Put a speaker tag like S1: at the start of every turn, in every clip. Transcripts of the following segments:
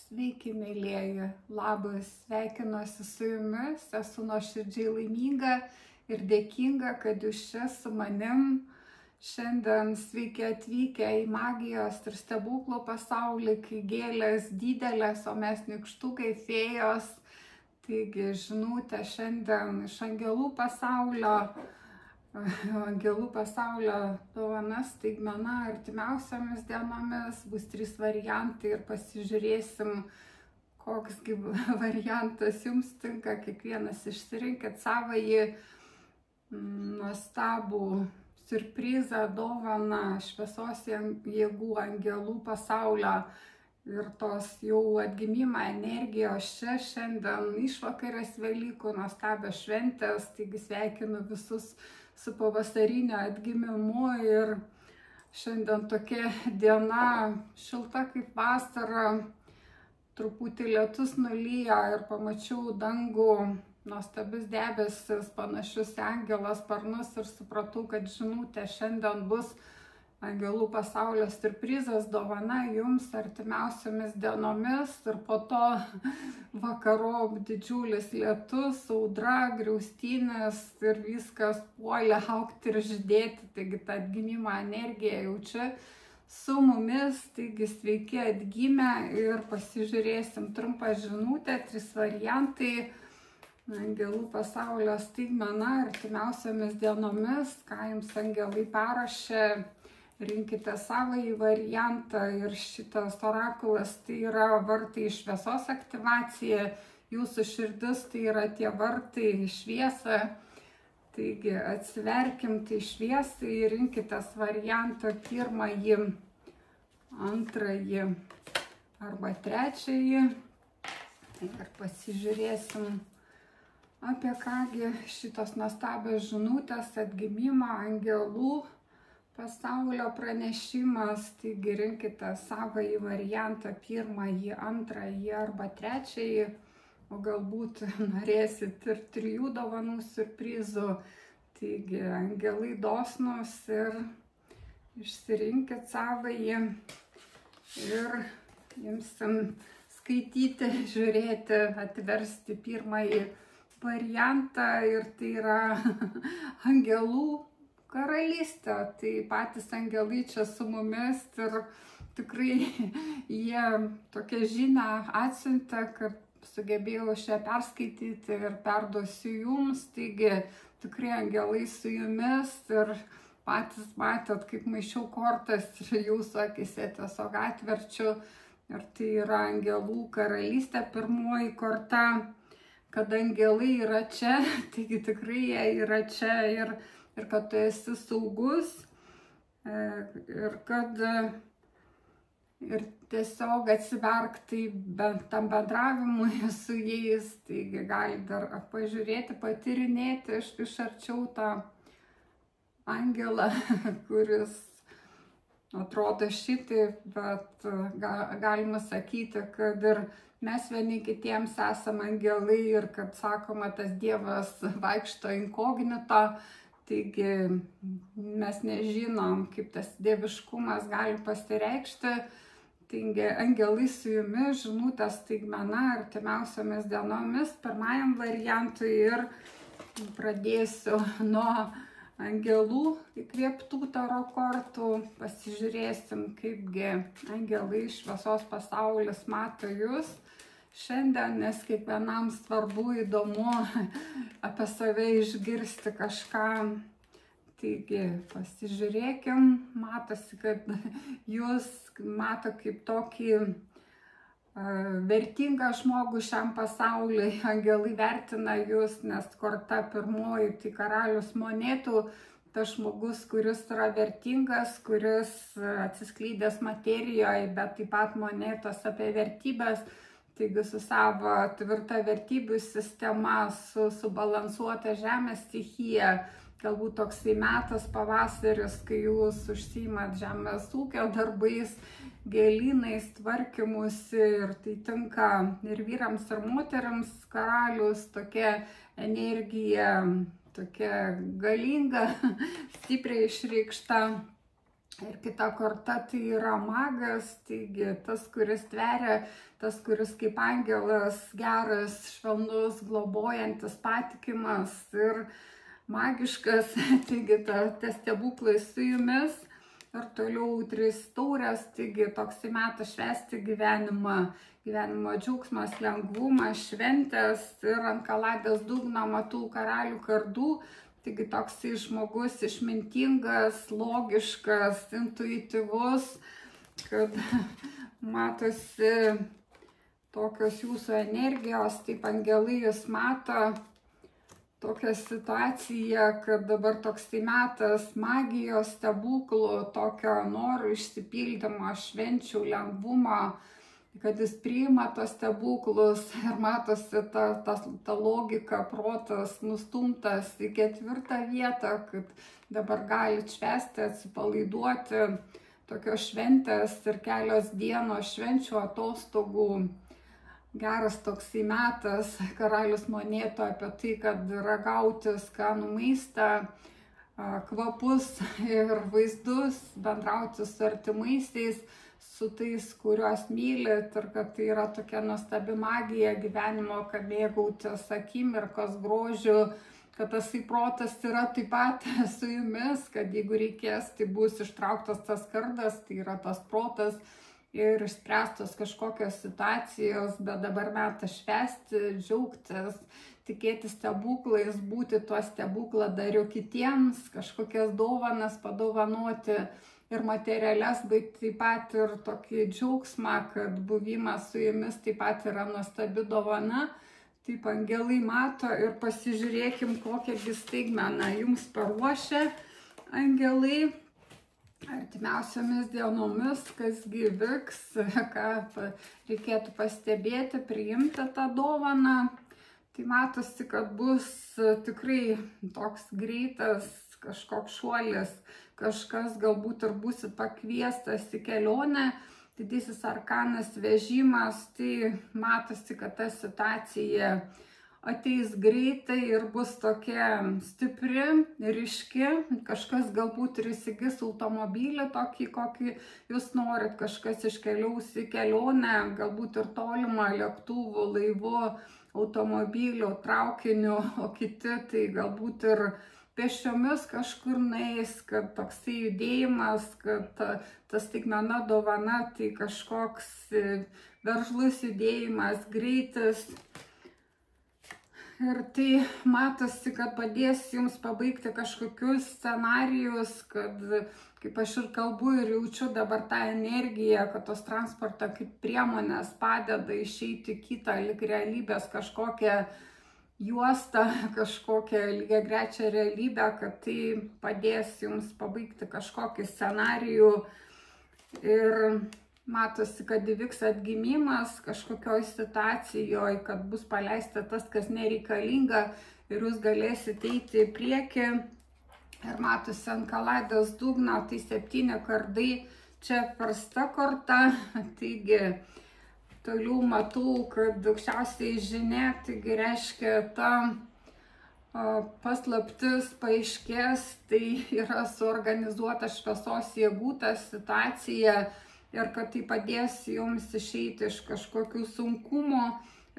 S1: Sveiki, mėlyjeji, labas, sveikinuosi su jumis, esu nuoširdžiai laiminga ir dėkinga, kad jūs čia su manim. Šiandien sveiki atvykę į magijos ir stebuklų pasaulį, kai gėlės didelės, o mes nykštukai, fėjos. Taigi žinutė šiandien iš angelų pasaulio dovana staigmena artimiausiomis dienomis, bus 3 variantai ir pasižiūrėsim, koksgi variantas jums tinka, kiekvienas išsirinkit savąjį nuostabų siurprizą, dovaną šviesos jėgų angelų pasaulio ir tos jau atgimimo energijos čia šiandien išvakarės Velykų, nuostabios šventės, taigi sveikinu visus su pavasarinio atgimimu ir šiandien tokia diena šilta kaip vasara, truputį lietus nulyja ir pamačiau dangų, nuostabius debesis, panašius į angelo sparnus ir supratau, kad žinutė šiandien bus angelų pasaulio siurprizas, dovana jums artimiausiomis dienomis ir po to vakarop didžiulis lietus, audra, griaustinės ir viskas puolė augti ir žydėti, taigi ta atgimimo energija jau čia su mumis, taigi sveiki atgimę ir pasižiūrėsim trumpą žinutę, 3 variantai angelų pasaulio staigmena artimiausiomis dienomis, ką jums angelai parašė. Rinkite savąjį variantą ir šitas orakulas tai yra vartai į šviesos aktyvaciją, jūsų širdis tai yra tie vartai į šviesą, taigi atsiverkim tai šviesai ir rinkitės variantą 1, 2 arba 3 ir pasižiūrėsim, apie kągi šitos nuostabios žinutės atgimimo angelų pasaulio pranešimas, taigi rinkite savąjį variantą 1, 2 arba 3, o galbūt norėsit ir 3 dovanų siurprizų, taigi angelai dosnūs ir išsirinkit savąjį ir imsim skaityti, žiūrėti, atversti 1 variantą ir tai yra angelų karalystė, tai patys angelai čia su mumis ir tikrai jie tokią žinią atsiuntė, kad sugebėjau šią perskaityti ir perduosiu jums, taigi tikrai angelai su jumis ir patys matėt, kaip maišiau kortas ir jūsų akise tiesiog atverčiu ir tai yra angelų karalystė, 1 korta, kad angelai yra čia, taigi tikrai jie yra čia ir kad tu esi saugus ir kad ir tiesiog atsiverk tam bendravimui su jais, taigi gali dar pažiūrėti, patyrinėti iš arčiau tą angelą, kuris atrodo šitaip, bet galima sakyti, kad ir mes vieni kitiems esame angelai ir kad sakoma, tas Dievas vaikšto inkognito. Taigi mes nežinom, kaip tas dieviškumas gali pasireikšti. Taigi angelai su jumis, žinutė staigmena artimiausiomis dienomis 1 variantui ir pradėsiu nuo angelų įkvėptų taro kortų. Pasižiūrėsim, kaipgi angelai šviesos pasaulis mato jūs šiandien, nes kiekvienam svarbu, įdomu apie save išgirsti kažką. Taigi pasižiūrėkim, matosi, kad jūs mato kaip tokį vertingą žmogų šiam pasauliui. Angelai vertina jūs, nes korta 1 tai karalius monetų, tas žmogus, kuris yra vertingas, kuris atsiskleidęs materijoje, bet taip pat monetos apie vertybės. Taigi su savo tvirta vertybių sistema, su subalansuota žemės stichija, galbūt toksai metas pavasaris, kai jūs užsiimat žemės ūkio darbais, gėlynais, tvarkymusi ir tai tinka ir vyrams, ir moteriams. Karalius, tokia energija, tokia galinga, stipriai išreikšta. Ir kita korta tai yra magas, taigi tas, kuris tveria, tas, kuris kaip angelas, geras, švelnus, globojantis, patikimas ir magiškas, taigi tas stebuklai su jumis. Ir toliau 3 taurės, taigi toksai metas švęsti gyvenimą, gyvenimo džiaugsmas, lengvumas, šventės ir ant kaladės dugno matau karalių kardų. Taigi toksai žmogus išmintingas, logiškas, intuityvus, kad matosi tokios jūsų energijos, taip angelai jūs mato tokią situaciją, kad dabar toksai metas magijos, stebuklų, tokio norų išsipildymo, švenčių, lengvumo, kad jis priima tos stebuklus ir matosi ta logika, protas nustumtas į 4. vietą, kad dabar galit švęsti, atsipalaiduoti, tokios šventės ir kelios dienos švenčių, atostogų. Geras toksai metas, karalius monetų apie tai, kad ragauti skanų maistą, kvapus ir vaizdus, bendrauti su artimaisiais, su tais, kuriuos mylit, ir kad tai yra tokia nuostabi magija gyvenimo, kad mėgautis akimirkos grožiu, kad tas protas yra taip pat su jumis, kad jeigu reikės, tai bus ištrauktas tas kardas, tai yra tas protas ir išspręstos kažkokios situacijos, bet dabar metas švęsti, džiaugtis, tikėti stebuklais, būti tuo stebukladariu kitiems, kažkokias dovanas padovanoti, ir materialias, bet taip pat ir tokį džiaugsmą, kad buvimas su jumis taip pat yra nuostabi dovana. Taip angelai mato ir pasižiūrėkim, kokią staigmeną jums paruošia angelai artimiausiomis dienomis, kasgi vyks, ką reikėtų pastebėti, priimti tą dovaną. Tai matosi, kad bus tikrai toks greitas kažkoks šuolis, kažkas galbūt ir būsit pakviestas į kelionę, didysis arkanas vežimas, tai matosi, kad ta situacija ateis greitai ir bus tokia stipri, ryški, kažkas galbūt ir įsigis automobilį tokį, kokį jūs norit, kažkas iškeliaus į kelionę, galbūt ir tolimą lėktuvų, laivų, automobilių, traukinių, o kiti tai galbūt ir pėsčiomis kažkur nueis, kad toksai judėjimas, kad ta staigmena dovana, tai kažkoks veržlus judėjimas, greitis. Ir tai matosi, kad padės jums pabaigti kažkokius scenarijus, kad, kaip aš ir kalbu ir jaučiu dabar tą energiją, kad tos transporto kaip priemonės padeda išeiti kitą lyg realybės kažkokią juostą, kažkokią lygiagrečią realybę, kad tai padės jums pabaigti kažkokį scenarijų. Ir matosi, kad įvyks atgimimas kažkokioj situacijoje, kad bus paleista tas, kas nereikalinga ir jūs galėsite eiti į priekį. Ir matosi ant kaladės dugno, tai 7 kardai, čia prasta korta, taigi toliau matau, kad aukščiausiai žinia, taigi reiškia ta paslaptis paaiškės, tai yra suorganizuota šviesos jėgų ta situacija ir kad tai padės jums išeiti iš kažkokių sunkumų,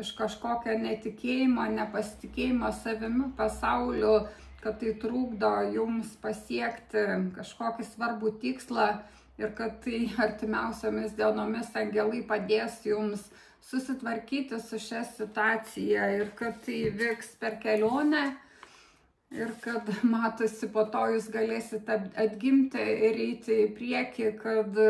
S1: iš kažkokio netikėjimo, nepasitikėjimo savimi, pasauliu, kad tai trukdo jums pasiekti kažkokį svarbų tikslą. Ir kad tai artimiausiomis dienomis angelai padės jums susitvarkyti su šia situacija ir kad tai vyks per kelionę ir kad matosi po to jūs galėsite atgimti ir eiti į priekį, kad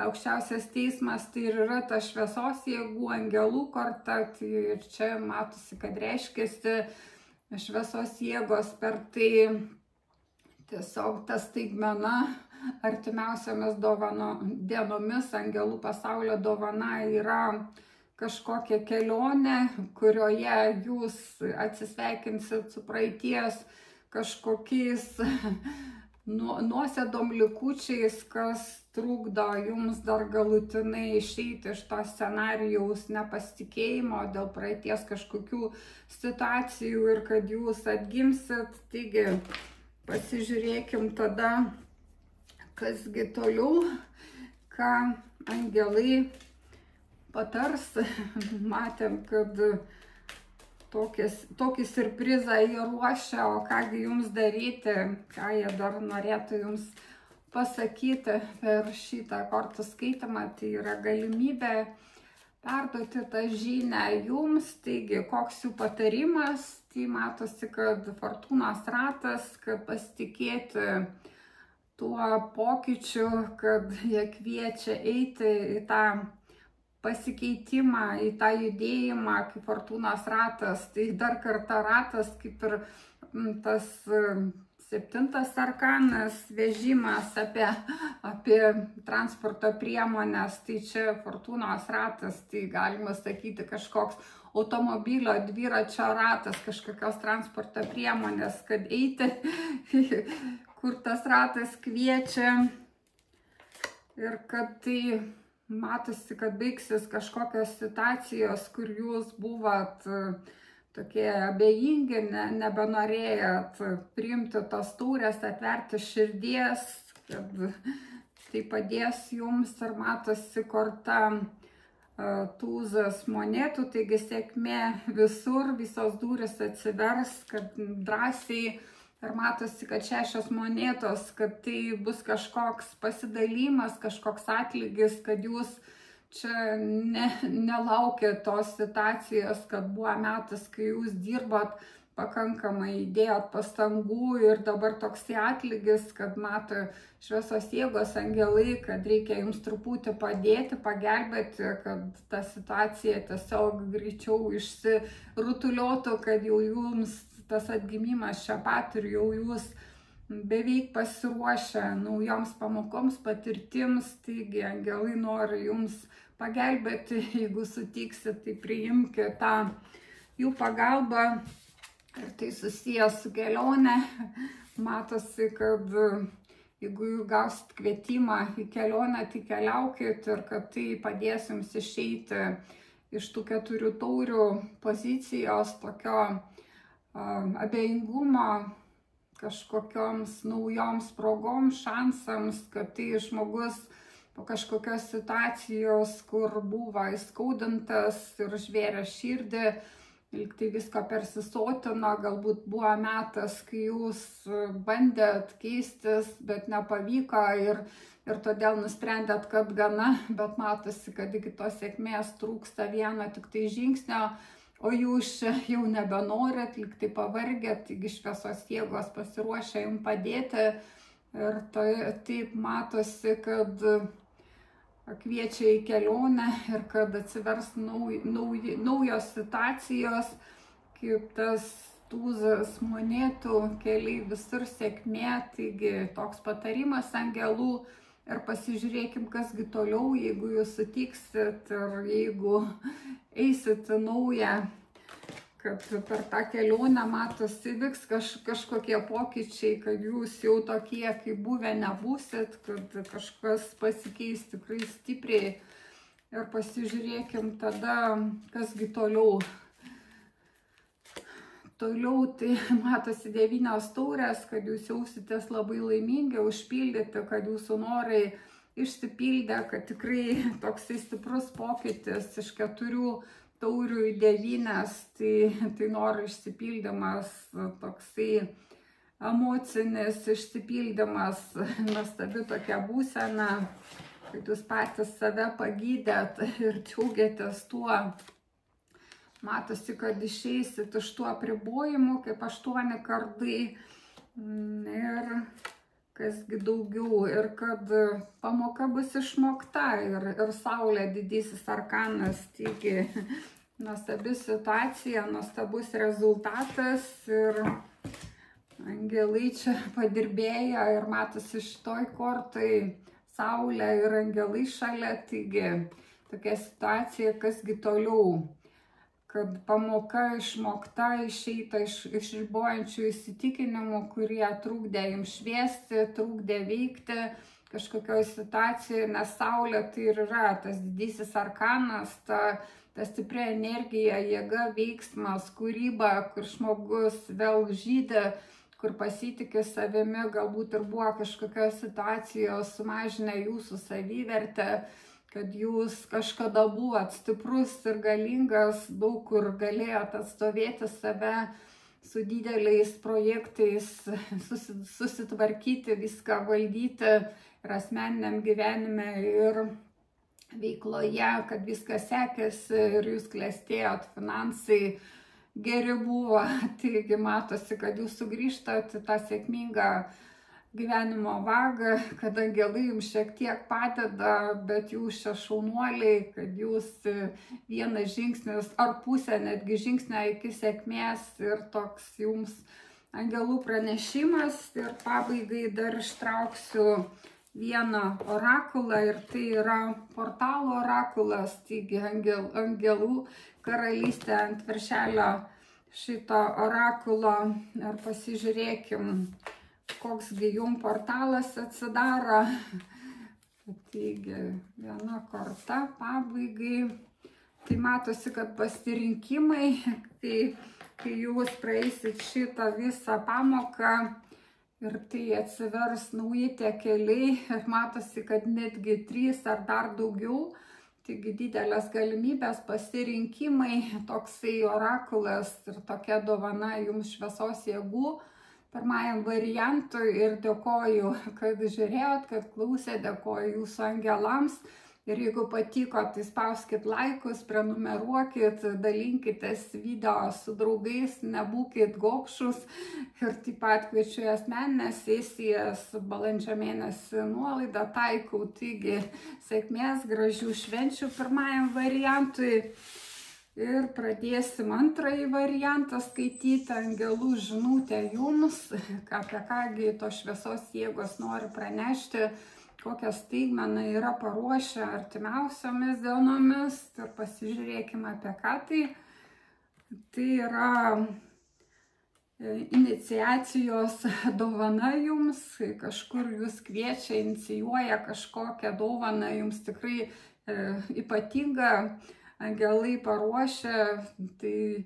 S1: aukščiausias teismas tai ir yra ta šviesos jėgų angelų korta, tai ir čia matosi, kad reiškiasi šviesos jėgos per tai tiesiog ta staigmena. Artimiausiamis dienomis angelų pasaulio dovana yra kažkokia kelionė, kurioje jūs atsisveikinsit su praeities kažkokiais nuosėdom likučiais, kas trukdo jums dar galutinai išeiti iš to scenarijaus nepasitikėjimo dėl praeities kažkokių situacijų ir kad jūs atgimsit. Taigi pasižiūrėkim tada, kasgi toliau, ką angelai patars. Matėm, kad tokį siurprizą jie ruošia, o kągi jums daryti, ką jie dar norėtų jums pasakyti per šitą kortų skaitimą. Tai yra galimybė perduoti tą žinią jums. Taigi, koks jų patarimas? Tai matosi, kad fortūnos ratas, kad pasitikėti tuo pokyčiu, kad jie kviečia eiti į tą pasikeitimą, į tą judėjimą, kaip fortūnos ratas. Tai dar kartą ratas, kaip ir tas 7 arkanas, vežimas apie transporto priemonės. Tai čia fortūnos ratas, tai galima sakyti kažkoks automobilio, dviračio ratas, kažkokios transporto priemonės, kad eiti, kur tas ratas kviečia, ir kad tai matosi, kad baigsis kažkokios situacijos, kur jūs buvot tokie abejingi, nebenorėjot priimti tos taurės, atverti širdies, kad tai padės jums. Ir matosi korta tūzas monetų, taigi sėkmė visur, visos durys atsivers, kad drąsiai. Ir matosi, kad 6 monetos, kad tai bus kažkoks pasidalymas, kažkoks atlygis, kad jūs čia nelaukėt tos situacijos, kad buvo metas, kai jūs dirbot pakankamai, įdėjot pastangų ir dabar toks atlygis, kad mato šviesos jėgos angelai, kad reikia jums truputį padėti, pagelbėti, kad ta situacija tiesiog greičiau išsirutuliotų, kad jau jums tas atgimimas čia pat ir jau jūs beveik pasiruošę naujoms pamokoms, patirtims. Taigi angelai nori jums pagelbėti, jeigu sutiksit, tai priimkite tą jų pagalbą. Ir tai susijęs su kelionė. Matosi, kad jeigu jūs gausit kvietimą į kelionę, tai keliaukit, ir kad tai padės jums išeiti iš tų 4 taurių pozicijos, tokio abejingumo kažkokioms naujoms progoms, šansams, kad tai žmogus po kažkokios situacijos, kur buvo įskaudintas ir žvėrė širdį, lyg tai visko persisotino, galbūt buvo metas, kai jūs bandėt keistis, bet nepavyko ir todėl nusprendėt, kad gana, bet matosi, kad iki tos sėkmės trūksta vieno tik tai žingsnio, o jūs jau nebenorit, lyg tai pavargėt, taigi šviesos jėgos pasiruošę jums padėti. Ir taip matosi, kad kviečia į kelionę ir kad atsivers naujos situacijos, kaip tas tūzas monetų, keliai visur sėkmė. Taigi toks patarimas angelų. Ir pasižiūrėkim, kasgi toliau, jeigu jūs sutiksit ir jeigu eisit naują, kad per tą kelionę matosi vyks kažkokie pokyčiai, kad jūs jau tokie, kaip buvę, nebūsit, kad kažkas pasikeis tikrai stipriai. Ir pasižiūrėkim tada, kasgi toliau. Toliau tai matosi 9 taurės, kad jūs jausitės labai laimingi, užpildyti, kad jūsų norai išsipildė, kad tikrai toksai stiprus pokytis iš 4 taurių į 9, tai noro išsipildymas, toksai emocinis išsipildymas, nuostabi tokia būsena, kad jūs patys save pagydėt ir džiaugiatės tuo. Matosi, kad išeisit iš tų apribojimų, kaip 8 kardai, ir kasgi daugiau, ir kad pamoka bus išmokta, ir Saulė didysis arkanas, taigi nuostabi situacija, nuostabus rezultatas, ir angelai čia padirbėjo, ir matosi šitoj kortai Saulė ir angelai šalia, taigi tokia situacija, kasgi toliau. Kad pamoka išmokta, išeita iš ribojančių įsitikinimų, kurie trukdė jums šviesti, trukdė veikti kažkokioje situacijoje, nes Saulė tai ir yra tas didysis arkanas, ta stipri energija, jėga, veiksmas, kūryba, kur žmogus vėl žydi, kur pasitikė savimi, galbūt ir buvo kažkokios situacijos sumažinę jūsų savivertę, kad jūs kažkada buvot stiprus ir galingas, daug kur galėjot atstovėti save su dideliais projektais, susitvarkyti, viską valdyti ir asmeniniam gyvenime, ir veikloje, kad viskas sekėsi ir jūs klestėjot, finansai geri buvo. Taigi matosi, kad jūs sugrįžtat į tą sėkmingą gyvenimo vagą, kad angelai jums šiek tiek padeda, bet jūs čia šaunuoliai, kad jūs vienas žingsnis ar pusę netgi žingsnio iki sėkmės, ir toks jums angelų pranešimas. Ir pabaigai dar ištrauksiu vieną orakulą, ir tai yra portalo orakulas, taigi angelų karalystė ant viršelio šito orakulo. Ir pasižiūrėkim, koksgi jum portalas atsidaro. Taigi viena korta pabaigai. Tai matosi, kad pasirinkimai, kai jūs praeisit šitą visą pamoką, ir tai atsivers nauji tie keliai, ir matosi, kad netgi 3 ar dar daugiau. Taigi didelės galimybės, pasirinkimai, toksai orakulas ir tokia dovana jums šviesos jėgų pirmajam variantui. Ir dėkoju, kad žiūrėjot, kad klausėt, dėkoju jūsų angelams. Ir jeigu patiko, tai spauskit laikus, prenumeruokit, dalinkitės video su draugais, nebūkit gobšus. Ir taip pat kviečiu asmeninės sesijas, balandžio mėnesį nuolaidą taikau. Taigi sėkmės, gražių švenčių pirmajam variantui. Ir pradėsim antrąjį variantą skaityti, angelų žinutę jums, apie kągi to šviesos jėgos nori pranešti, kokią staigmeną yra paruošę artimiausiomis dienomis. Ir pasižiūrėkime, apie ką tai. Tai yra iniciacijos dovana jums, kažkur jūs kviečia, inicijuoja kažkokią dovaną, jums tikrai ypatinga. Angelai paruošia, tai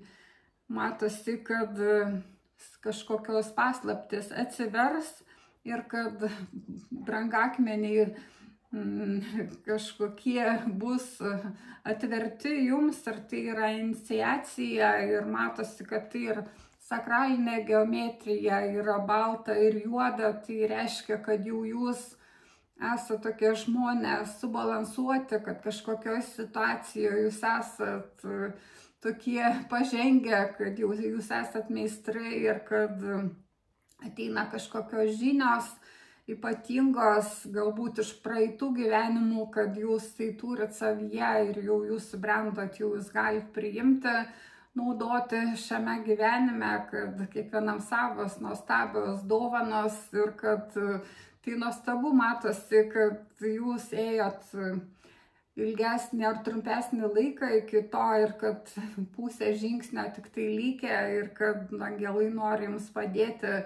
S1: matosi, kad kažkokios paslaptis atsivers ir kad brangakmeniai kažkokie bus atverti jums, ir tai yra iniciacija. Ir matosi, kad tai ir sakralinė geometrija, yra balta ir juoda. Tai reiškia, kad jau jūs esate tokie žmonės subalansuoti, kad kažkokioje situacijoje jūs esat tokie pažengę, kad jūs esat meistrai, ir kad ateina kažkokios žinios ypatingos, galbūt iš praeitų gyvenimų, kad jūs tai turit savyje ir jau jūs subrendot, jau jūs galite priimti, naudoti šiame gyvenime, kad kiekvienam savas nuostabios dovanos. Ir kad tai nuostabu, matosi, kad jūs ėjot ilgesnį ar trumpesnį laiką iki to, ir kad pusę žingsnio tik tai likę, ir kad angelai nori jums padėti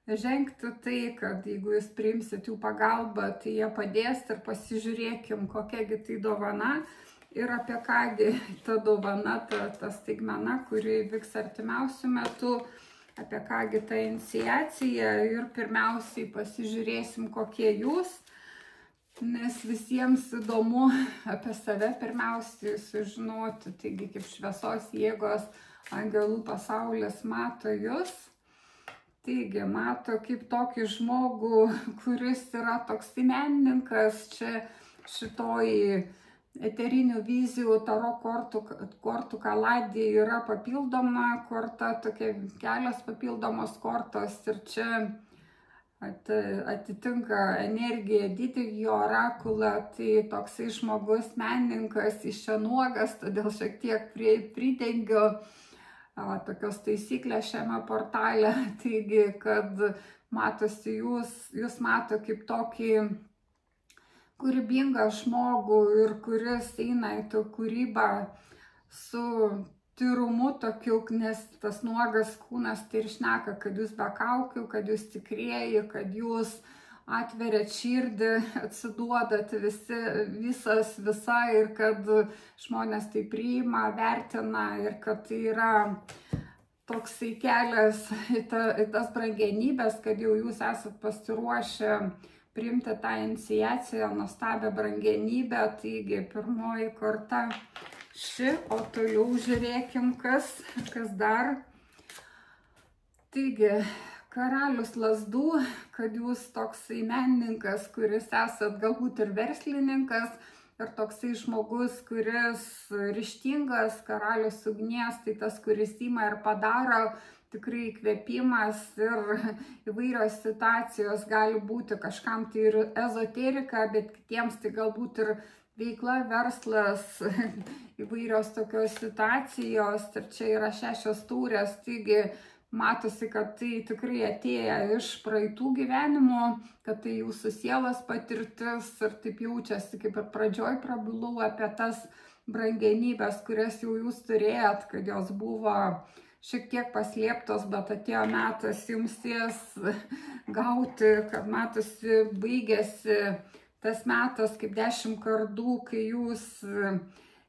S1: žengti tai, kad jeigu jūs priimsit jų pagalbą, tai jie padės. Ir pasižiūrėkim, kokiagi tai dovana ir apie kągi ta dovana, ta staigmena, kuri vyks artimiausių metų, apie kągi ta iniciacija. Ir pirmiausiai pasižiūrėsim, kokie jūs, nes visiems įdomu apie save pirmiausiai sužinoti. Taigi, kaip šviesos jėgos angelų pasaulis mato jūs. Taigi, mato kaip tokį žmogų, kuris yra toks menininkas. Čia šitoji eterinių vizijų taro kortų kaladė yra papildoma korta, tokia kelios papildomos kortos. Ir čia atitinka energija didįjį orakulą. Tai toksai žmogus menininkas, iš čia nuogas, todėl šiek tiek pridengiu tokios taisyklės šiame portale. Taigi, kad matosi, jūs mato kaip tokį kūrybingą žmogų, ir kuris eina į tą kūrybą su tyrumu tokiu, nes tas nuogas kūnas tai ir šneka, kad jūs be kaukių, kad jūs tikrieji, kad jūs atveriat širdį, atsiduodat visa, ir kad žmonės tai priima, vertina, ir kad tai yra toksai kelias į tas brangenybės, kad jau jūs esat pasiruošę priimti tą iniciaciją, nuostabią brangenybę. Taigi, pirmoji korta ši, o toliau žiūrėkim, kas dar. Taigi, karalius lazdų, kad jūs toksai menininkas, kuris esat galbūt ir verslininkas, ir toksai žmogus, kuris ryžtingas, karalius ugnies, tai tas, kuris ima ir padaro, tikrai įkvėpimas ir įvairios situacijos gali būti kažkam tai ir ezoterika, bet kitiems tai galbūt ir veikla, verslas, įvairios tokios situacijos. Ir čia yra 6 taurės, taigi matosi, kad tai tikrai atėję iš praeitų gyvenimų, kad tai jūsų sielos patirtis ir taip jaučiasi, kaip ir pradžioj prabilau apie tas brangenybės, kurias jau jūs turėjot, kad jos buvo šiek tiek paslėptos, bet atėjo metas jums jas gauti, kad matosi baigėsi tas metas kaip 10 kardų, kai jūs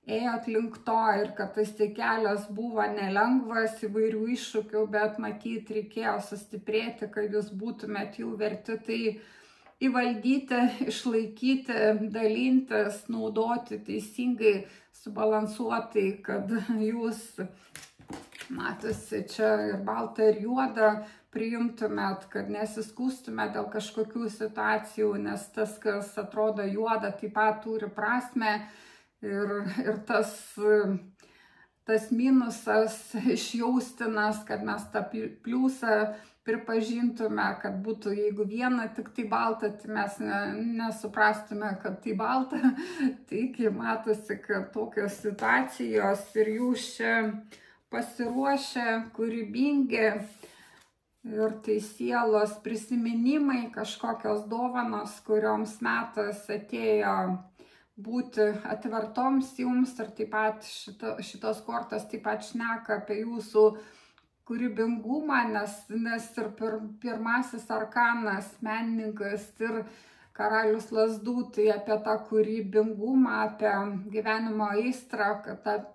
S1: ėjot link to ir kad tas kelias buvo nelengvas, įvairių iššūkių, bet matyt reikėjo sustiprėti, kad jūs būtumėt jau verti tai įvaldyti, išlaikyti, dalintis, naudoti teisingai, subalansuotai, kad jūs, matosi, čia ir balta, ir juoda, priimtumėt, kad nesiskūstumėt dėl kažkokių situacijų, nes tas, kas atrodo juoda, taip pat turi prasmę. Ir tas minusas išjaustinas, kad mes tą pliusą pripažintume, kad būtų, jeigu viena tik tai balta, tai mes nesuprastume, kad tai balta. Taigi matosi, kad tokios situacijos ir jūs čia pasiruošę, kūrybingi ir tai sielos prisiminimai, kažkokios dovanos, kurioms metas atėjo būti atvertoms jums. Ir taip pat šitos kortos taip pat šneka apie jūsų kūrybingumą, nes ir pirmasis arkanas, menininkas ir karalius lazdų, tai apie tą kūrybingumą, apie gyvenimo aistrą,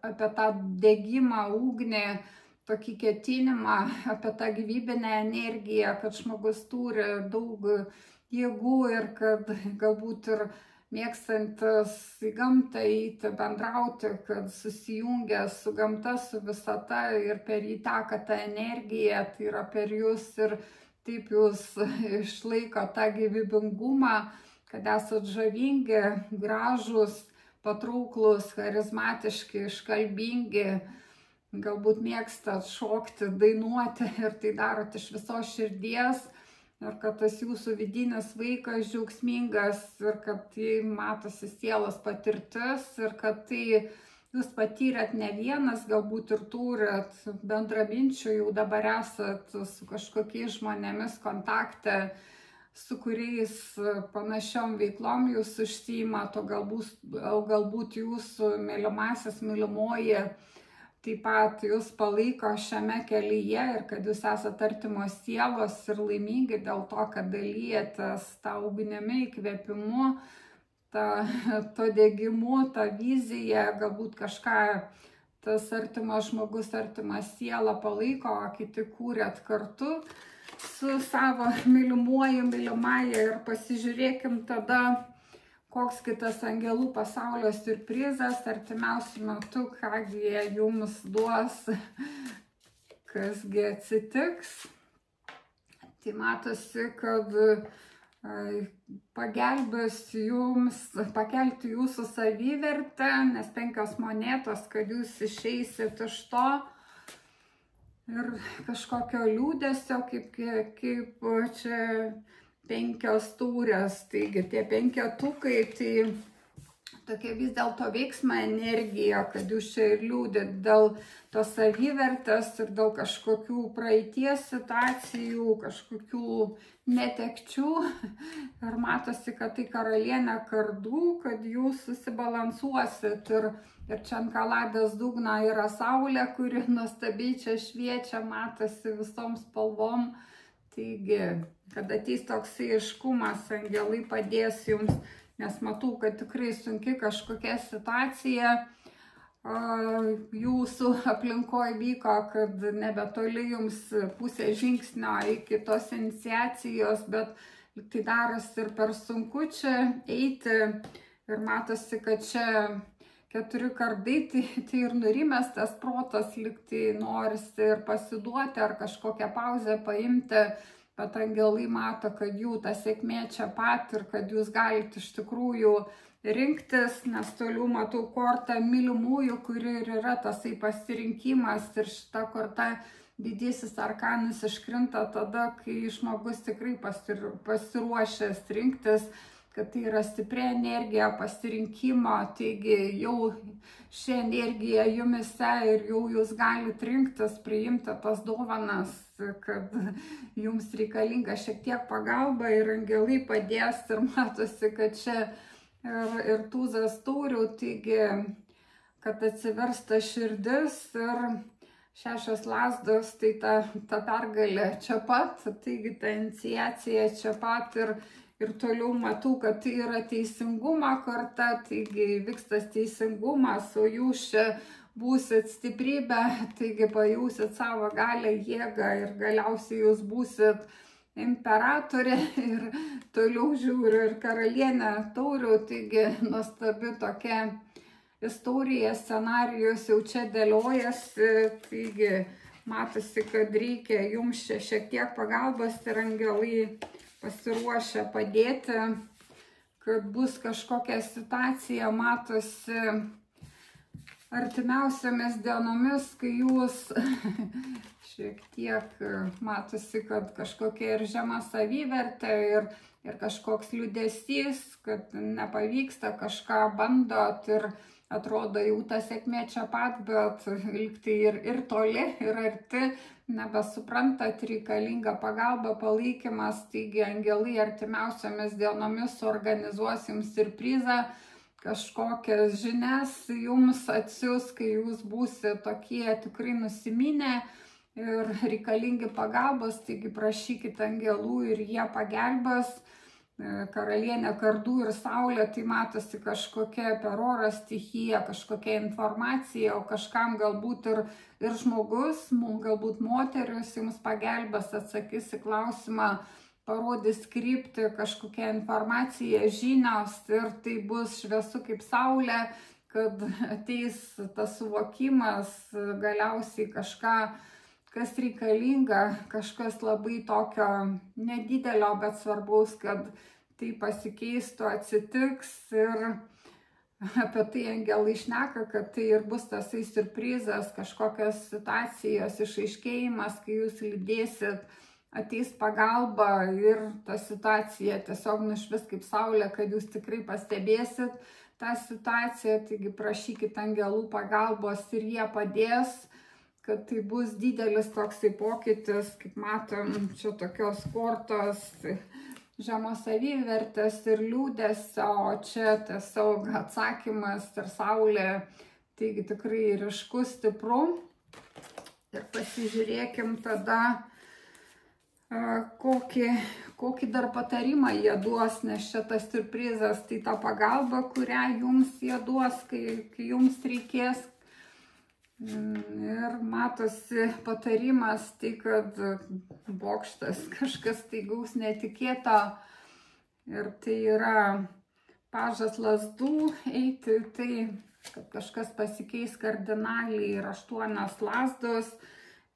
S1: apie tą degimą, ugnį, tokį ketinimą, apie tą gyvybinę energiją, kad žmogus turi daug jėgų ir kad galbūt ir mėgstantis į gamtą eiti, bendrauti, kad susijungia su gamta, su visata ir per jį teka ta energija, tai yra per jūs ir taip jūs išlaiko tą gyvybingumą, kad esat žavingi, gražūs, patrauklus, charizmatiški, iškalbingi, galbūt mėgstat šokti, dainuoti ir tai darot iš visos širdies. Ir kad tas jūsų vidinis vaikas džiaugsmingas ir kad tai matosi sielos patirtis ir kad tai jūs patyrėt ne vienas, galbūt ir turit bendraminčių, jau dabar esat su kažkokiais žmonėmis kontakte, su kuriais panašiom veiklom jūs užsiimat, o galbūt jūsų mylimasis, mylimoji taip pat jūs palaiko šiame kelyje ir kad jūs esate artimos sielos ir laimingi dėl to, kad dalyjatės tą ugnimi, įkvėpimu, to degimu, tą viziją, galbūt kažką tas artimas žmogus, artima siela palaiko, o kiti kūrėt kartu su savo mylimuoju, mylimąja ir pasižiūrėkim tada, koks kitas angelų pasaulio siurprizas artimiausiu metu, kągi jie jums duos, kasgi atsitiks. Tai matosi, kad pagelbės jums pakelti jūsų savivertę, nes 5 monetos, kad jūs išeisit iš to ir kažkokio liūdesio, kaip čia 5 taurės, taigi tie 5-tukai, tai tokia vis dėlto veiksmo energija, kad jūs čia ir liūdit dėl tos savivertės ir dėl kažkokių praeities situacijų, kažkokių netekčių. Ir matosi, kad tai karalienė kardų, kad jūs susibalansuosit. Ir čia ant kaladės dugno yra saulė, kuri nuostabiai čia šviečia, matosi visom spalvom. Taigi, kad ateis toksai aiškumas, angelai padės jums, nes matau, kad tikrai sunki kažkokia situacija, jūsų aplinkoje vyko, kad nebetoli jums pusė žingsnio iki tos iniciacijos, bet tai darosi ir per sunku čia eiti ir matosi, kad čia 4 kardai, tai ir nurimęs tas protas, liktai norisi ir pasiduoti ar kažkokią pauzę paimti, bet angelai mato, kad jų ta sėkmė čia pat ir kad jūs galite iš tikrųjų rinktis, nes toliau matau kortą mylimųjų, kuri ir yra tasai pasirinkimas ir šita korta didysis arkanas iškrinta tada, kai žmogus tikrai pasiruošęs rinktis, kad tai yra stipri energija pasirinkimo, taigi jau ši energija jumise ir jau jūs galite rinktis, priimti tas dovanas, kad jums reikalinga šiek tiek pagalba ir angelai padės ir matosi, kad čia ir tūzas taurių, taigi, kad atsiversta širdis ir 6 lazdos, tai ta pergalė čia pat, taigi ta iniciacija čia pat ir toliau matau, kad tai yra teisingumo korta, taigi vykstas teisingumas, o jūs čia būsit stiprybę, taigi pajausit savo galę, jėgą ir galiausiai jūs būsit imperatorė ir toliau žiūriu ir karalienė taurių, taigi nuostabi tokia istorija, scenarijus jau čia dėliojasi, taigi matosi, kad reikia jums čia šiek tiek pagalbos ir angelai pasiruošę padėti, kad bus kažkokia situacija, matosi artimiausiamis dienomis, kai jūs šiek tiek matosi, kad kažkokia ir žema savivertė ir kažkoks liūdesys, kad nepavyksta, kažką bandot ir atrodo jau ta sėkmė čia pat, bet lygtai ir toli, ir arti, nebesuprantat, reikalinga pagalba, palaikymas, taigi angelai artimiausiamis dienomis suorganizuos jums siurprizą, kažkokias žinias jums atsiųs, kai jūs būsite tokie tikrai nusiminę ir reikalingi pagalbos, taigi prašykite angelų ir jie pagelbės. Karalienė kardų ir saulė, tai matosi kažkokia per orą stichija, kažkokia informacija, o kažkam galbūt ir žmogus, galbūt moteris jums pagelbės, atsakys į klausimą, parodys kryptį, kažkokia informacija, žinios ir tai bus šviesu kaip saulė, kad ateis tas suvokimas, galiausiai kažką, kas reikalinga, kažkas labai tokio nedidelio, bet svarbaus, kad tai pasikeistų, atsitiks ir apie tai angelai šneka, kad tai ir bus tasai siurprizas, kažkokios situacijos išaiškėjimas, kai jūs lydėsit, ateis pagalba ir ta situacija tiesiog nušvis kaip saulė, kad jūs tikrai pastebėsit tą situaciją, taigi prašykit angelų pagalbos ir jie padės, kad tai bus didelis toksai pokytis, kaip matom, čia tokios kortos, žemos savivertės ir liūdesio, o čia tiesiog atsakymas ir saulė, taigi tikrai ryškus, stipru. Ir pasižiūrėkim tada, kokį dar patarimą jie duos, nes čia tas siurprizas, tai ta pagalba, kurią jums jie duos, kai jums reikės. Ir matosi patarimas, tai kad bokštas kažkas staigaus netikėto ir tai yra pažas lazdų eiti, tai kad kažkas pasikeis kardinaliai ir 8 lazdos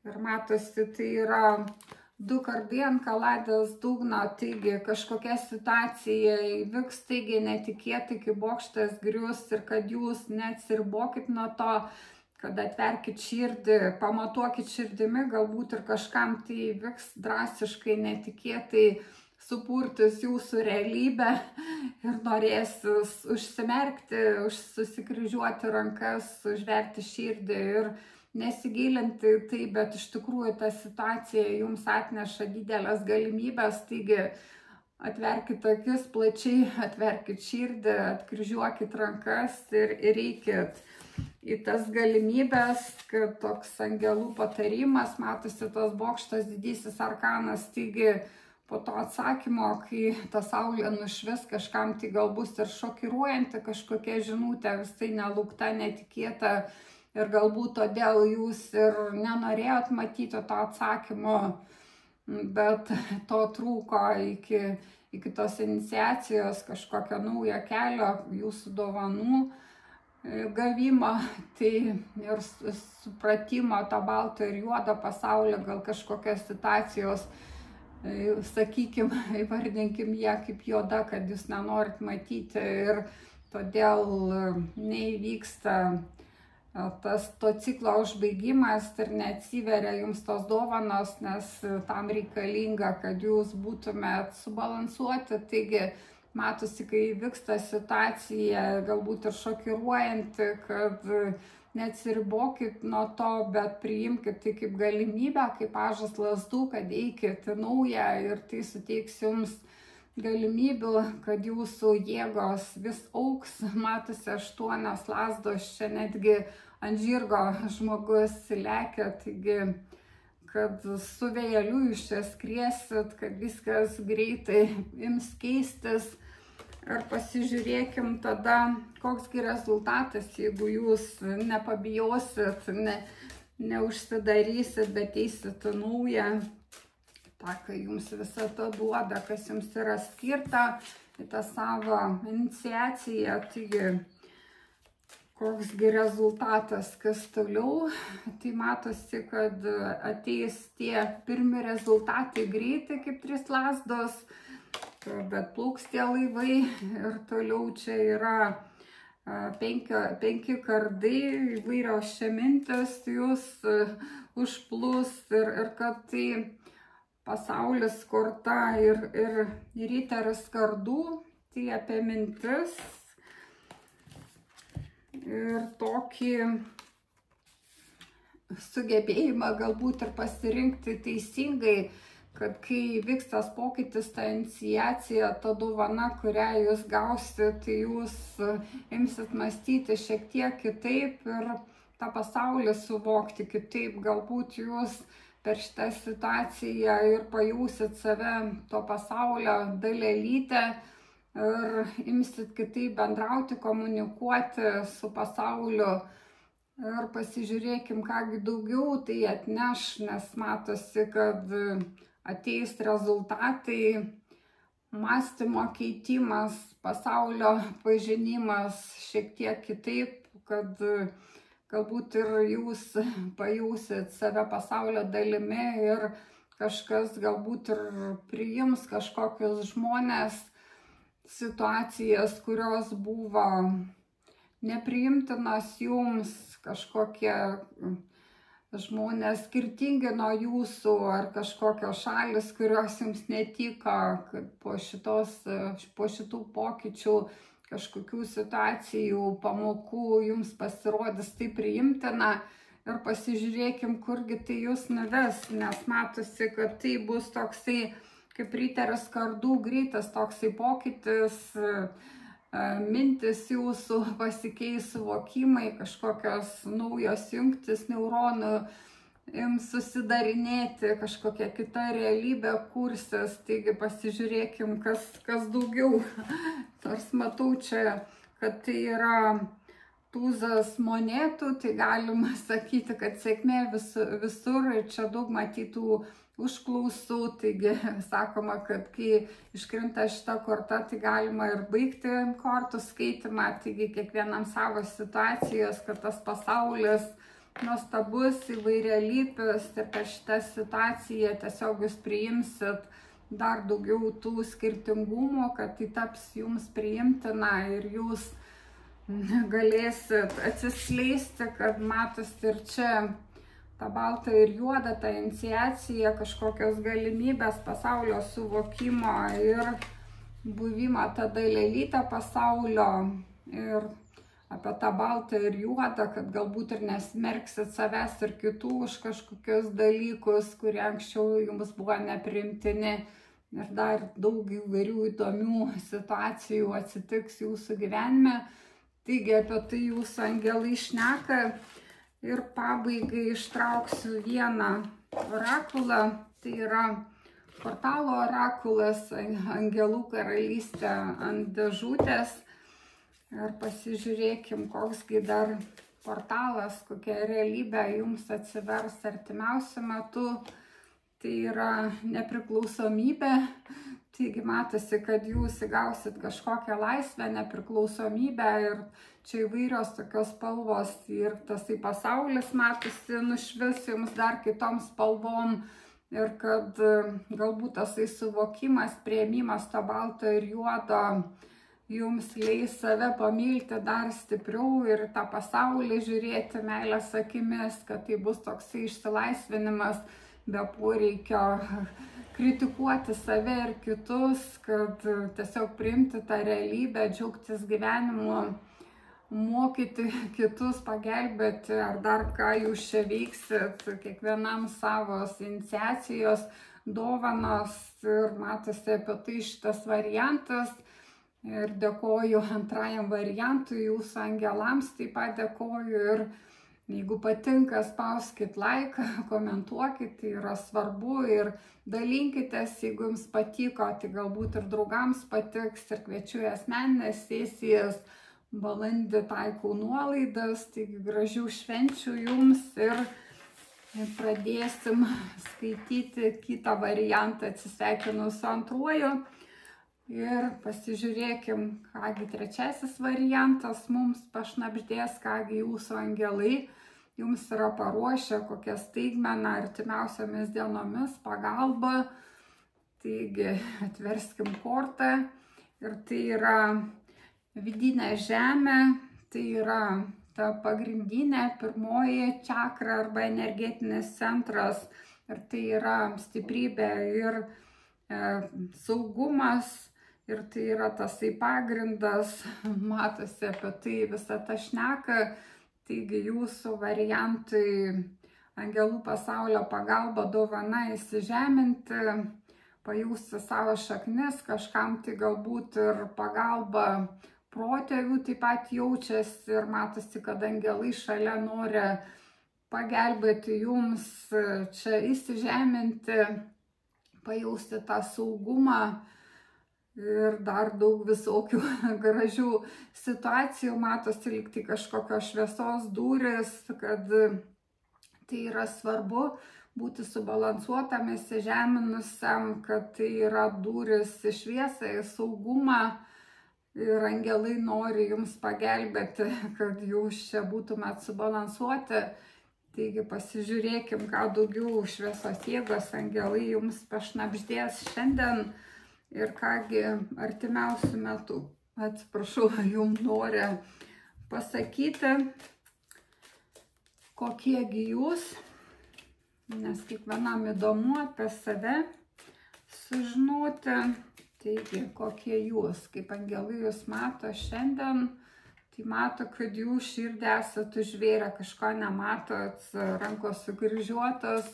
S1: ir matosi tai yra 2 kardai ant kaladės dugno, taigi kažkokia situacija įvyks, taigi netikėtai, kai bokštas grius ir kad jūs neatsiribokit nuo to, kad atverkit širdį, pamatuokit širdimi, galbūt ir kažkam tai vyks drastiškai, netikėtai supurtis jūsų realybę ir norėsis užsimerkti, susikryžiuoti rankas, užverti širdį ir nesigilinti tai, bet iš tikrųjų ta situacija jums atneša didelės galimybės, taigi atverkit akis plačiai, atverkit širdį, atkryžiuokit rankas ir eikit į tas galimybės, kad toks angelų patarimas, matosi tas bokštas, didysis arkanas, taigi po to atsakymo, kai ta saulė nušvis, kažkam tai gal bus ir šokiruojanti kažkokia žinutė, visai nelaukta, netikėta, ir galbūt todėl jūs ir nenorėjot matyti to atsakymo, bet to trūko iki tos iniciacijos, kažkokio naujo kelio, jūsų dovanų gavimo, tai ir supratimo to balto ir juodo pasaulio, gal kažkokios situacijos, sakykime, įvardinkim ją kaip juoda, kad jūs nenorit matyti, ir todėl neįvyksta to ciklo užbaigimas ir neatsiveria jums tos dovanos, nes tam reikalinga, kad jūs būtumėt subalansuoti. Taigi matosi, kai vyksta situacija, galbūt ir šokiruojanti, kad neatsiribokit nuo to, bet priimkit tai kaip galimybę, kaip ažas lazdų, kad eikit į naują, ir tai suteiks jums galimybių, kad jūsų jėgos vis auks. Matosi 8 lazdos, čia netgi ant žirgo žmogus lekia, taigi kad su vėjeliu jūs čia skriesit, kad viskas greitai ims keistis. Ir pasižiūrėkim tada, koksgi rezultatas, jeigu jūs nepabijosit, neužsidarysit, bet eisit naują, tą, kai jums visą tą duoda, kas jums yra skirta, į tą savo iniciaciją. Taigi, koksgi rezultatas, kas toliau, tai matosi, kad ateis tie pirmi rezultatai greitai, kaip 3 lazdos, bet plauks tie laivai, ir toliau čia yra 5 kardai, įvairios čia mintis jūs užplūs, ir kad tai pasaulis, korta ir riteris kardų, tai apie mintis ir tokį sugebėjimą galbūt ir pasirinkti teisingai, kad kai vyks tas pokytis, ta iniciacija, ta dovana, kurią jūs gausit, tai jūs imsit mąstyti šiek tiek kitaip ir tą pasaulį suvokti kitaip. Galbūt jūs per šitą situaciją ir pajausit save to pasaulio dalelytę ir imsit kitaip bendrauti, komunikuoti su pasauliu. Ir pasižiūrėkim, kągi daugiau tai atneš, nes matosi, kad ateis rezultatai, mąstymo keitimas, pasaulio pažinimas šiek tiek kitaip, kad galbūt ir jūs pajausit save pasaulio dalimi ir kažkas galbūt ir priims kažkokius žmonės, situacijas, kurios buvo nepriimtinos jums, kažkokie žmonės skirtingi nuo jūsų, ar kažkokios šalis, kurios jums netiko, kad po šitų pokyčių, kažkokių situacijų, pamokų jums pasirodys tai priimtina. Ir pasižiūrėkim, kurgi tai jūs nuves, nes matosi, kad tai bus toksai kaip riteris kardų greitas toksai pokytis, mintis jūsų pasikeis, suvokimai, kažkokios naujos jungtis neuronų ims susidarinėti, kažkokia kita realybė kursis. Taigi pasižiūrėkim, kas daugiau. Nors matau čia, kad tai yra tūzas monetų, tai galima sakyti, kad sėkmė visur, ir čia daug matytų užklausų. Taigi sakoma, kad kai iškrinta šita korta, tai galima ir baigti kortų skaitimą. Taigi kiekvienam savo situacijos, kad tas pasaulis nuostabus, įvairialypis, ir per šitą situaciją tiesiog jūs priimsit dar daugiau tų skirtingumų, kad tai taps jums priimtina ir jūs galėsit atsiskleisti, kad matosi ir čia ta balta ir juoda, ta iniciacija, kažkokios galimybės pasaulio suvokimo ir buvimo tą dalelytę pasaulio, ir apie tą baltą ir juodą, kad galbūt ir nesmerksit savęs ir kitų už kažkokius dalykus, kurie anksčiau jums buvo nepriimtini, ir dar daug įvairių įdomių situacijų atsitiks jūsų gyvenime. Taigi apie tai jūsų angelai šneka. Ir pabaigai ištrauksiu vieną orakulą, tai yra portalo orakulas, angelų karalystė ant dėžutės. Ir pasižiūrėkim, koksgi dar portalas, kokia realybė jums atsivers artimiausiu metu. Tai yra nepriklausomybė. Taigi matosi, kad jūs įgausit kažkokią laisvę, nepriklausomybę ir čia įvairios tokios spalvos ir tasai pasaulis matosi nušvis jums dar kitom spalvom ir kad galbūt tasai suvokimas, priėmimas to balto ir juodo jums leis save pamilti dar stipriau ir tą pasaulį žiūrėti meilės akimis, kad tai bus toksai išsilaisvinimas be poreikio kritikuoti save ir kitus, kad tiesiog priimti tą realybę, džiaugtis gyvenimu, mokyti kitus, pagelbėti ar dar ką jūs čia veiksit, kiekvienam savos iniciacijos, dovanos ir matosi apie tai šitas variantas. Ir dėkoju antrajam variantui, jūsų angelams taip pat dėkoju ir jeigu patinka, spauskit laiką, komentuokit, tai yra svarbu ir dalinkitės, jeigu jums patiko, tai galbūt ir draugams patiks ir kviečiu į asmeninės sesijas, balandį taikau nuolaidas, taigi gražių švenčių jums ir pradėsim skaityti kitą variantą, atsisveikinu su antruoju ir pasižiūrėkim, kągi trečiasis variantas mums pašnabždės, kągi jūsų angelai jums yra paruošę, kokią staigmeną artimiausiomis dienomis, pagalbą. Taigi atverskim kortą ir tai yra vidinė žemė, tai yra ta pagrindinė pirmoji čakra arba energetinis centras ir tai yra stiprybė ir saugumas ir tai yra tasai pagrindas, matosi apie tai visą tą šneką. Taigi jūsų variantui angelų pasaulio pagalba dovana įsižeminti, pajusti savo šaknis, kažkam tai galbūt ir pagalba protėvių taip pat jaučiasi ir matosi, kad angelai šalia nori pagelbėti jums čia įsižeminti, pajusti tą saugumą. Ir dar daug visokių gražių situacijų, matosi lyg tai kažkokios šviesos durys, kad tai yra svarbu būti subalansuotam, įsižeminusiam, kad tai yra durys į šviesą, į saugumą ir angelai nori jums pagelbėti, kad jūs čia būtumėt subalansuoti. Taigi pasižiūrėkim, ką daugiau šviesos jėgos angelai jums pašnabždės šiandien. Ir kągi artimiausių metų, atsiprašau, jums nori pasakyti, kokiegi jūs, nes kiekvienam įdomu apie save sužinoti. Taigi, kokie jūs, kaip angelai jūs mato šiandien, tai mato, kad jūs širdį esate užvėrę, kažko nematot, rankos sukryžiuotos.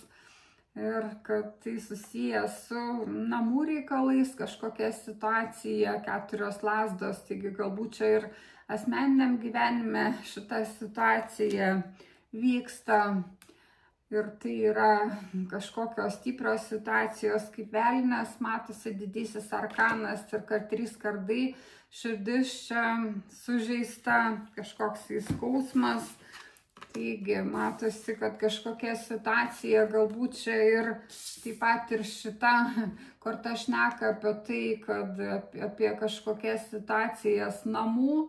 S1: Ir kad tai susijęs su namų reikalais, kažkokia situacija, 4 lazdos, taigi galbūt čia ir asmeniniam gyvenime šita situacija vyksta. Ir tai yra kažkokios stiprios situacijos, kaip velnias, matosi didysis arkanas ir kad 3 kardai, širdis čia sužeista, kažkoks įskausmas. Taigi, matosi, kad kažkokia situacija, galbūt čia ir taip pat ir šita korta šneka apie tai, kad apie kažkokias situacijas namų,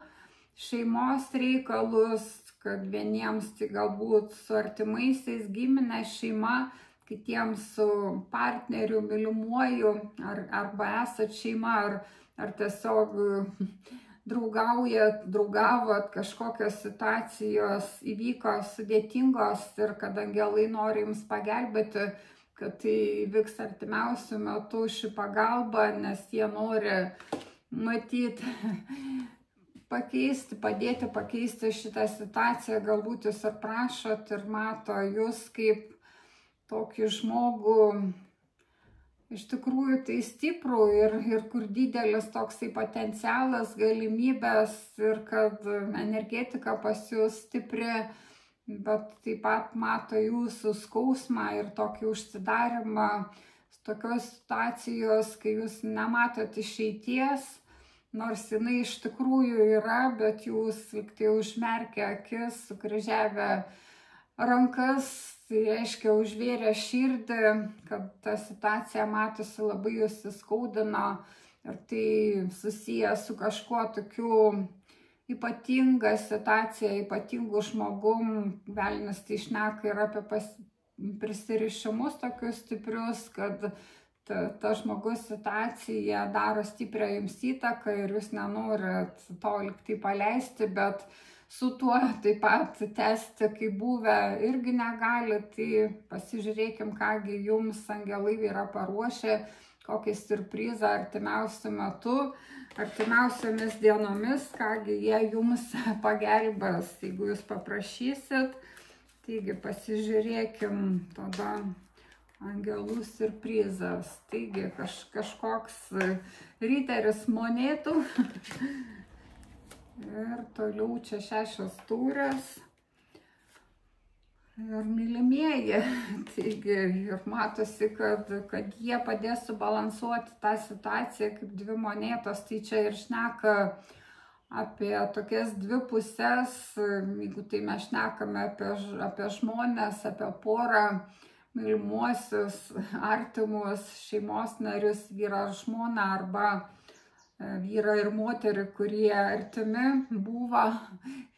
S1: šeimos reikalus, kad vieniems tai galbūt su artimaisiais giminė šeima, kitiems su partneriu, mylimuoju, arba esat šeima, ar tiesiog draugavot, kažkokios situacijos įvyko sudėtingos ir kad angelai nori jums pagelbėti, kad tai vyks artimiausių metų ši pagalba, nes jie nori matyti, padėti pakeisti šitą situaciją, galbūt jūs ir prašot ir mato jūs kaip tokį žmogų, iš tikrųjų tai stiprų ir kur didelis toksai potencialas, galimybės ir kad energetika pas jūs stipri, bet taip pat mato jūsų skausmą ir tokį užsidarimą, tokios situacijos, kai jūs nematot išeities, nors jinai iš tikrųjų yra, bet jūs liktai užmerkę akis, sukryžiavę rankas, tai reiškia užvėrę širdį, kad ta situacija matosi labai jūs įskaudino ir tai susiję su kažkuo tokiu ypatinga situacija, ypatingu žmogum. Velnias tai šneka ir apie prisirišimus tokius stiprius, kad ta žmogus situacija daro stiprią jums įtaką ir jūs nenorit to liktai paleisti, bet su tuo taip pat tęsti kaip buvę irgi negali. Tai pasižiūrėkim, kągi jums angelai yra paruošę, kokį siurprizą artimiausiu metu, artimiausiomis dienomis, kągi jie jums pagelbės, jeigu jūs paprašysit. Taigi pasižiūrėkim tada angelų siurprizas. Taigi kažkoks riteris monetų. Ir toliau čia 6 taurės. Ir mylimieji. Taigi ir matosi, kad jie padės subalansuoti tą situaciją kaip 2 monetos. Tai čia ir šneka apie tokias 2 pusės, jeigu tai mes šnekame apie žmonės, apie porą, mylimuosius, artimus, šeimos narius, vyrą ar žmoną, arba vyrą ir moterį, kurie artimi buvo,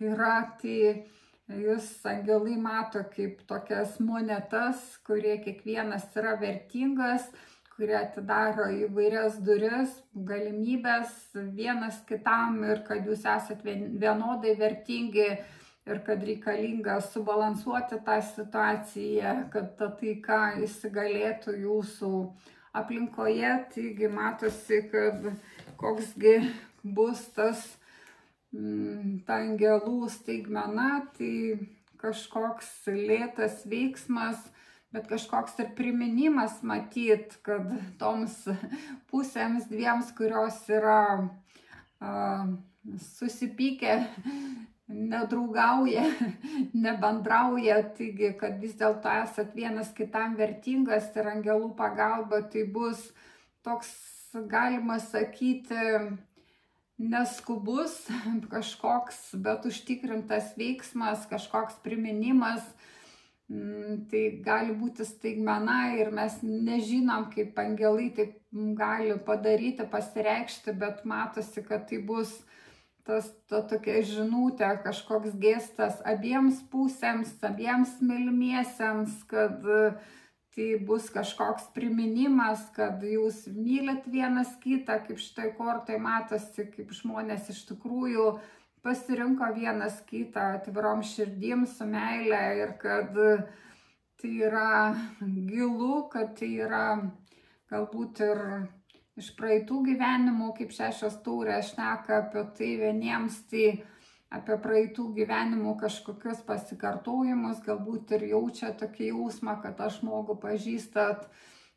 S1: yra, tai jūs angelai mato kaip tokias monetas, kurie kiekvienas yra vertingas, kurie atidaro įvairias duris, galimybės vienas kitam ir kad jūs esat vienodai vertingi ir kad reikalinga subalansuoti tą situaciją, kad ta taika įsigalėtų jūsų aplinkoje. Taigi matosi, kad koksgi bus ta angelų staigmena, tai kažkoks lėtas veiksmas, bet kažkoks ir priminimas matyt, kad toms pusėms 2, kurios yra susipykę, nedraugauja, nebendrauja, taigi, kad vis dėlto esat vienas kitam vertingas ir angelų pagalba tai bus toks, galima sakyti, neskubus kažkoks, bet užtikrintas veiksmas, kažkoks priminimas. Tai gali būti staigmena ir mes nežinom, kaip angelai taip gali padaryti, pasireikšti, bet matosi, kad tai bus ta tokia žinutė, kažkoks gestas abiems pusėms, abiems mylimiesiems, kad tai bus kažkoks priminimas, kad jūs mylit vienas kitą, kaip štai kortai matosi, kaip žmonės iš tikrųjų pasirinko vienas kitą atvirom širdim, su meile ir kad tai yra gilu, kad tai yra galbūt ir iš praeitų gyvenimų, kaip 6 taurės šneka apie tai vieniems, tai apie praeitų gyvenimų kažkokius pasikartojimus, galbūt ir jaučia tokį jausmą, kad tą žmogų pažįstat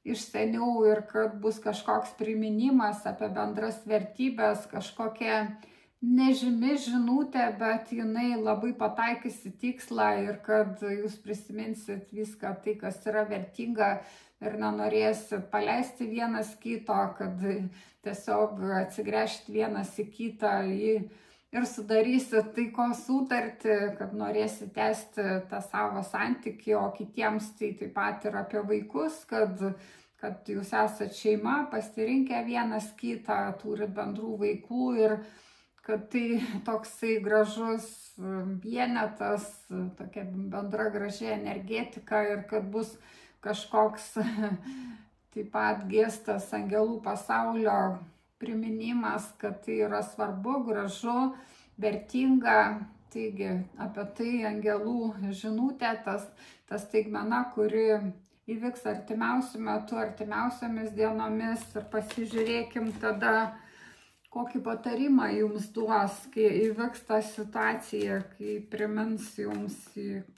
S1: iš seniau ir kad bus kažkoks priminimas apie bendras vertybės, kažkokia nežymi žinutė, bet jinai labai pataikys į tikslą ir kad jūs prisiminsit viską tai, kas yra vertinga ir nenorėsit paleisti vienas kito, kad tiesiog atsigręžti vienas į kitą ir sudarysit taikos sutartį, kad norėsit tęsti tą savo santykį, o kitiems tai taip pat ir apie vaikus, kad jūs esat šeima, pasirinkę vienas kitą, turit bendrų vaikų ir kad tai toksai gražus vienetas, tokia bendra graži energetika ir kad bus kažkoks taip pat gestas angelų pasaulio priminimas, kad tai yra svarbu, gražu, vertinga. Taigi apie tai angelų žinutė, tas staigmena, kuri įvyks artimiausiu metu, artimiausiomis dienomis ir pasižiūrėkim tada, kokį patarimą jums duos, kai įvyks ta situacija, kai primins jums,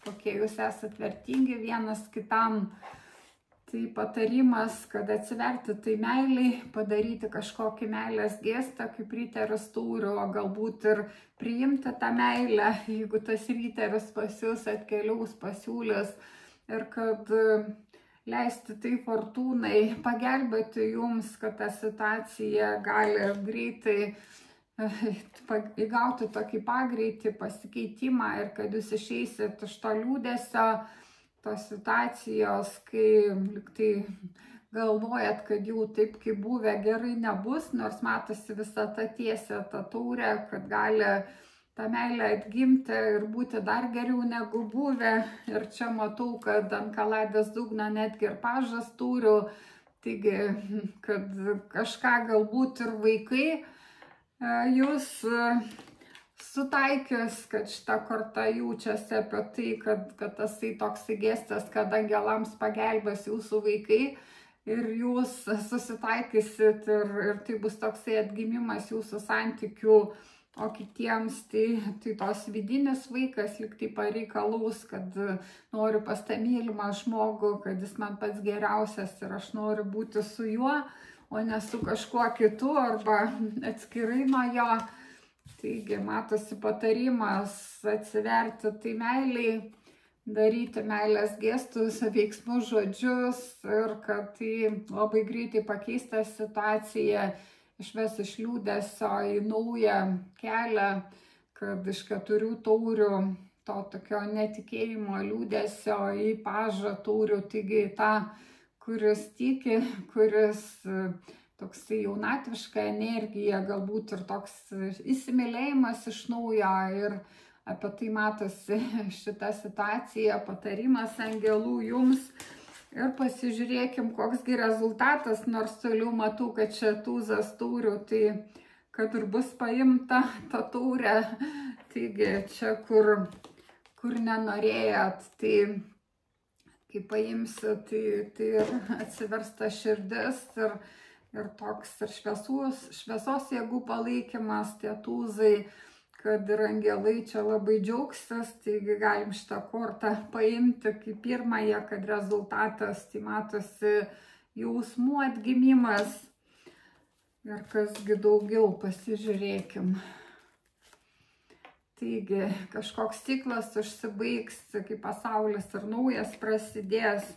S1: kokie jūs esat vertingi vienas kitam. Tai patarimas, kad atsiverti tai meiliai, padaryti kažkokį meilės gestą, kaip riteris taurių, o galbūt ir priimti tą meilę, jeigu tas riteris pas jūs atkeliaus, pasiūlys, ir kad leisti tai fortūnai pagelbėti jums, kad ta situacija gali greitai įgauti tokį pagreitį, pasikeitimą ir kad jūs išeisit iš to liūdesio, tos situacijos, kai liktai galvojat, kad jau taip kaip buvę gerai nebus, nors matosi visa ta tiesė, ta taurė, kad gali tą meilę atgimti ir būti dar geriau negu buvę. Ir čia matau, kad ant kaladės dugno netgi ir pažas turiu, taigi, kad kažką galbūt ir vaikai jūs sutaikys, kad šitą kortą jaučiasi apie tai, kad tasai toksai gestas, kad angelams pagelbės jūsų vaikai ir jūs susitaikysit ir tai bus toksai atgimimas jūsų santykių. O kitiems tai tos vidinis vaikas lyg tai pareikalaus, kad noriu pas tą mylimą žmogų, kad jis man pats geriausias ir aš noriu būti su juo, o ne su kažkuo kitu arba atskirai nuo jo. Taigi matosi patarimas atsiverti tai meiliai, daryti meilės gestus, veiksmus, žodžius ir kad tai labai greitai pakeista situacija, išves iš liūdesio į naują kelią, kad iš 4 taurių to tokio netikėjimo liūdesio į pažą taurių, taigi tą, kuris tiki, kuris toksai jaunatviška energija, galbūt ir toks įsimylėjimas iš naujo ir apie tai matosi šita situacija, patarimas angelų jums. Ir pasižiūrėkim, koksgi rezultatas, nors toliau matau, kad čia tūzas taurių, tai kad ir bus paimta ta taurė, taigi čia kur nenorėjot, tai kai paimsit, tai ir atsiversta širdis ir toks ir šviesos jėgų palaikymas, tie tūzai, kad ir angelai čia labai džiaugsis, taigi galim šitą kortą paimti kaip pirmąją, kad rezultatas, tai matosi jausmų atgimimas. Ir kasgi daugiau, pasižiūrėkim. Taigi kažkoks ciklas užsibaigs, kai pasaulis ir naujas prasidės.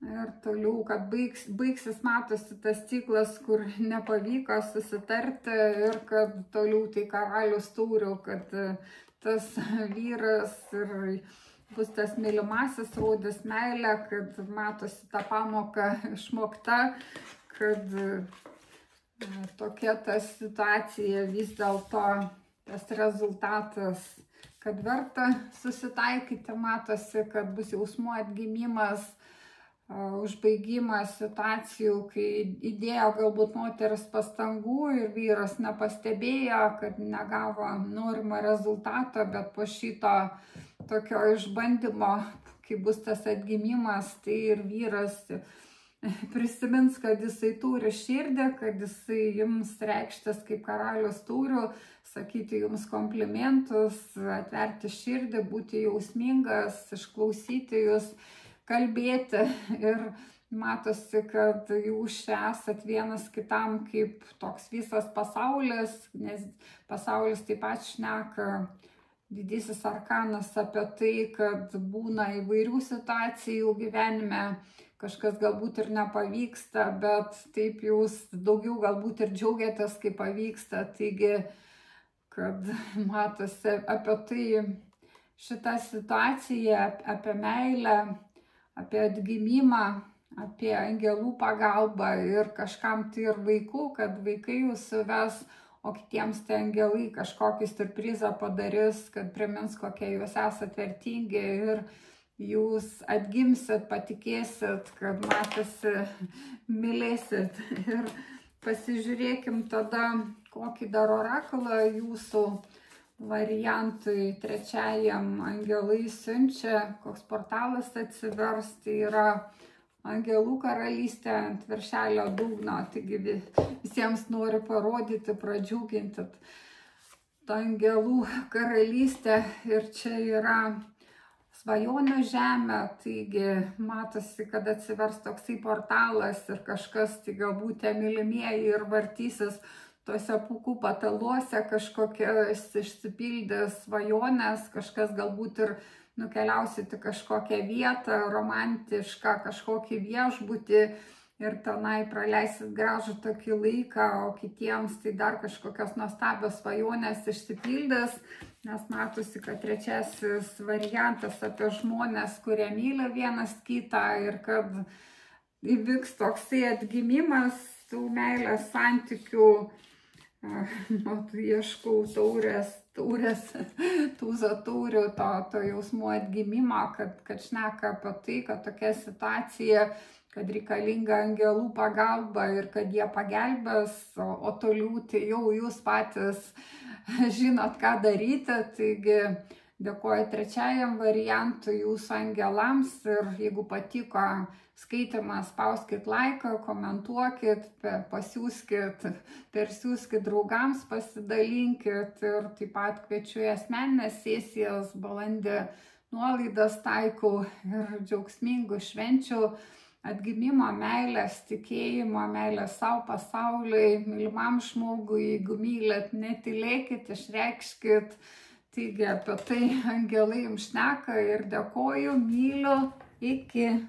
S1: Ir toliau, kad baigsis, matosi tas ciklas, kur nepavyko susitarti ir kad toliau tai karalius taurių, kad tas vyras ir bus tas mylimasis, rodys meilę, kad matosi ta pamoka išmokta, kad tokia ta situacija vis dėlto tas rezultatas, kad verta susitaikyti, matosi, kad bus jausmų atgimimas, užbaigimas situacijų, kai įdėjo galbūt moteris pastangų ir vyras nepastebėjo, kad negavo norimo rezultato, bet po šito tokio išbandymo, kai bus tas atgimimas, tai ir vyras prisimins, kad jisai turi širdį, kad jisai jums reikštas kaip karalius taurių, sakyti jums komplimentus, atverti širdį, būti jausmingas, išklausyti jūs, kalbėti ir matosi, kad jūs čia esat vienas kitam kaip toks visas pasaulis, nes pasaulis taip pat šneka, didysis arkanas apie tai, kad būna įvairių situacijų gyvenime, kažkas galbūt ir nepavyksta, bet taip jūs daugiau galbūt ir džiaugiatės, kai pavyksta, taigi, kad matosi apie tai šitą situaciją, apie meilę, apie atgimimą, apie angelų pagalbą ir kažkam tai ir vaikų, kad vaikai jūs ves, o kitiems tai angelai kažkokį surprizą padarys, kad primins, kokie jūs esat vertingi ir jūs atgimsit, patikėsit, kad matosi, mylėsit. Ir pasižiūrėkim tada, kokį dar orakulą jūsų variantui trečiajam angelai siunčia, koks portalas atsivers, tai yra angelų karalystė ant viršelio dugno, taigi visiems noriu parodyti, pradžiuginti tą angelų karalystę ir čia yra svajonių žemė, taigi matosi, kad atsivers toksai portalas ir kažkas, tai galbūt tie mylimieji ir vartysis tuose pūkų pataluose, kažkokias išsipildės svajonės, kažkas galbūt ir nukeliausit į kažkokią vietą, romantišką kažkokį viešbutį ir tenai praleisit gražų tokį laiką, o kitiems tai dar kažkokios nuostabios svajonės išsipildys, nes matosi, kad trečiasis variantas apie žmonės, kurie myli vienas kitą ir kad įvyks toksai atgimimas tų meilės santykių. Ieškau tūzo taurių, to jausmų atgimimo, kad šneka apie tai, kad tokia situacija, kad reikalinga angelų pagalba ir kad jie pagelbės, o toliau tai jau jūs patys žinot, ką daryti. Taigi dėkoju trečiajam variantui, jūsų angelams, ir jeigu patiko skaitimas, spauskit laiką, komentuokit, persiųskit draugams, pasidalinkit, ir taip pat kviečiu į asmeninės sesijas, balandį nuolaidas taikau, ir džiaugsmingų švenčių, atgimimo, meilės, tikėjimo, meilės savo, pasauliui, mylimam žmogui. Jeigu mylit, netylėkit, išreikškit. Taigi apie tai angelai jums šneka, ir dėkoju, myliu, iki.